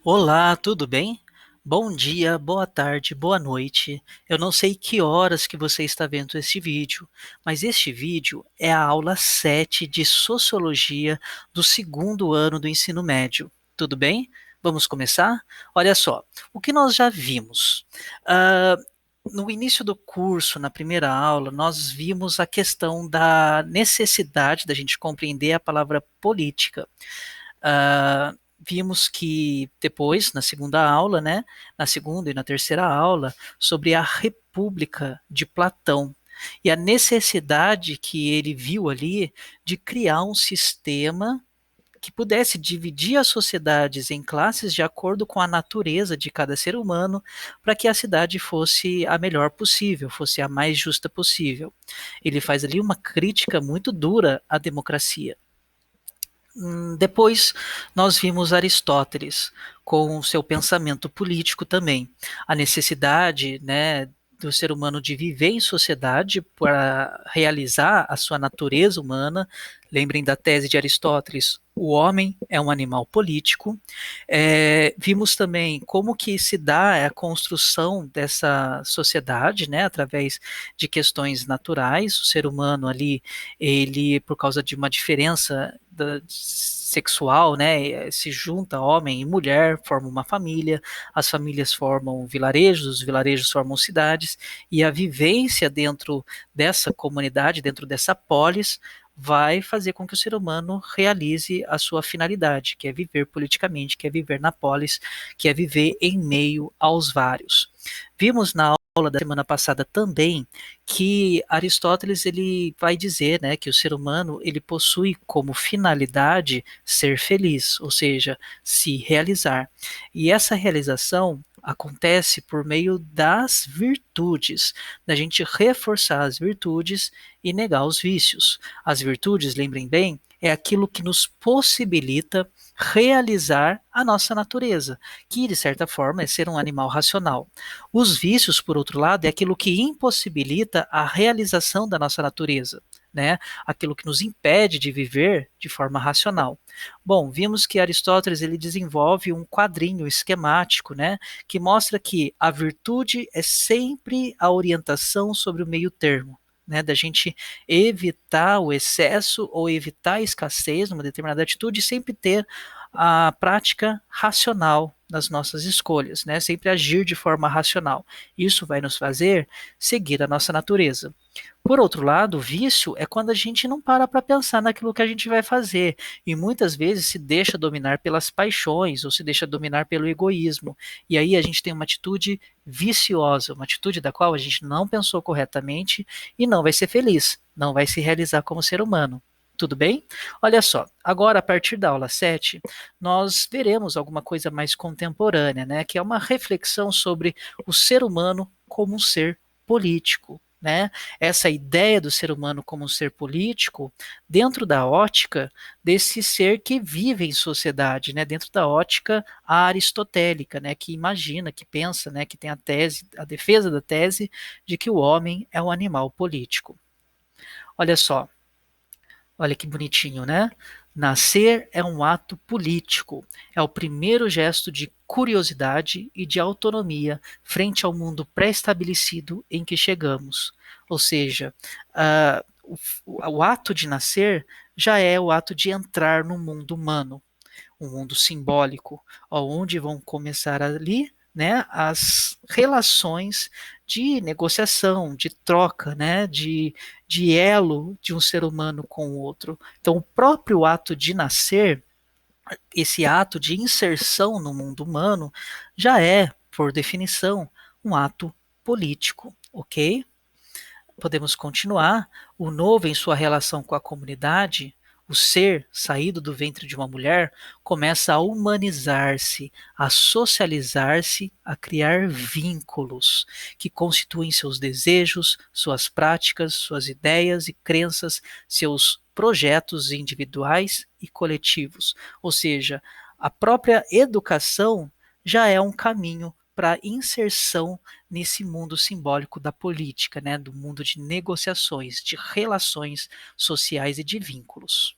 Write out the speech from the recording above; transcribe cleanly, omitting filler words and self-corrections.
Olá, tudo bem? Bom dia, boa tarde, boa noite. Eu não sei que horas que você está vendo este vídeo, mas este vídeo é a aula 7 de Sociologia do segundo ano do ensino médio. Tudo bem? Vamos começar? Olha só, o que nós já vimos. Ah, no início do curso, na primeira aula, nós vimos a questão da necessidade da gente compreender a palavra política. Vimos que depois, na segunda aula, né, na segunda e na terceira aula, sobre a República de Platão e a necessidade que ele viu ali de criar um sistema que pudesse dividir as sociedades em classes de acordo com a natureza de cada ser humano, para que a cidade fosse a melhor possível, fosse a mais justa possível. Ele faz ali uma crítica muito dura à democracia. Depois nós vimos Aristóteles com o seu pensamento político também, a necessidade, né, do ser humano de viver em sociedade para realizar a sua natureza humana. Lembrem da tese de Aristóteles: o homem é um animal político. Vimos também como que se dá a construção dessa sociedade, né, através de questões naturais. O ser humano ali, ele, por causa de uma diferença sexual, né, se junta homem e mulher, forma uma família, as famílias formam vilarejos, os vilarejos formam cidades, e a vivência dentro dessa comunidade, dentro dessa polis, vai fazer com que o ser humano realize a sua finalidade, que é viver politicamente, que é viver na polis, que é viver em meio aos vários. Vimos na aula da semana passada também que Aristóteles ele vai dizer, né, que o ser humano ele possui como finalidade ser feliz, ou seja, se realizar. E essa realização acontece por meio das virtudes, da gente reforçar as virtudes e negar os vícios. As virtudes, lembrem bem, é aquilo que nos possibilita realizar a nossa natureza, que de certa forma é ser um animal racional. Os vícios, por outro lado, é aquilo que impossibilita a realização da nossa natureza, né? Aquilo que nos impede de viver de forma racional. Bom, vimos que Aristóteles ele desenvolve um quadrinho esquemático, né, que mostra que a virtude é sempre a orientação sobre o meio termo. Né, da gente evitar o excesso ou evitar a escassez numa determinada atitude e sempre ter a prática racional nas nossas escolhas, né? Sempre agir de forma racional. Isso vai nos fazer seguir a nossa natureza. Por outro lado, o vício é quando a gente não para pensar naquilo que a gente vai fazer e muitas vezes se deixa dominar pelas paixões ou se deixa dominar pelo egoísmo. E aí a gente tem uma atitude viciosa, uma atitude da qual a gente não pensou corretamente e não vai ser feliz, não vai se realizar como ser humano. Tudo bem? Olha só, agora a partir da aula 7, nós veremos alguma coisa mais contemporânea, né, que é uma reflexão sobre o ser humano como um ser político, né? Essa ideia do ser humano como um ser político dentro da ótica desse ser que vive em sociedade, né? Dentro da ótica aristotélica, né? Que imagina, que pensa, né? Que tem a tese, a defesa da tese de que o homem é um animal político. Olha só, olha que bonitinho, né? Nascer é um ato político, é o primeiro gesto de curiosidade e de autonomia frente ao mundo pré-estabelecido em que chegamos. Ou seja, o ato de nascer já é o ato de entrar no mundo humano, um mundo simbólico, onde vão começar ali, né, as relações de negociação, de troca, né, de elo de um ser humano com o outro. Então, o próprio ato de nascer, esse ato de inserção no mundo humano, já é, por definição, um ato político, ok? Podemos continuar. O novo, em sua relação com a comunidade, o ser saído do ventre de uma mulher, começa a humanizar-se, a socializar-se, a criar vínculos que constituem seus desejos, suas práticas, suas ideias e crenças, seus projetos individuais e coletivos. Ou seja, a própria educação já é um caminho para inserção nesse mundo simbólico da política, né, do mundo de negociações, de relações sociais e de vínculos.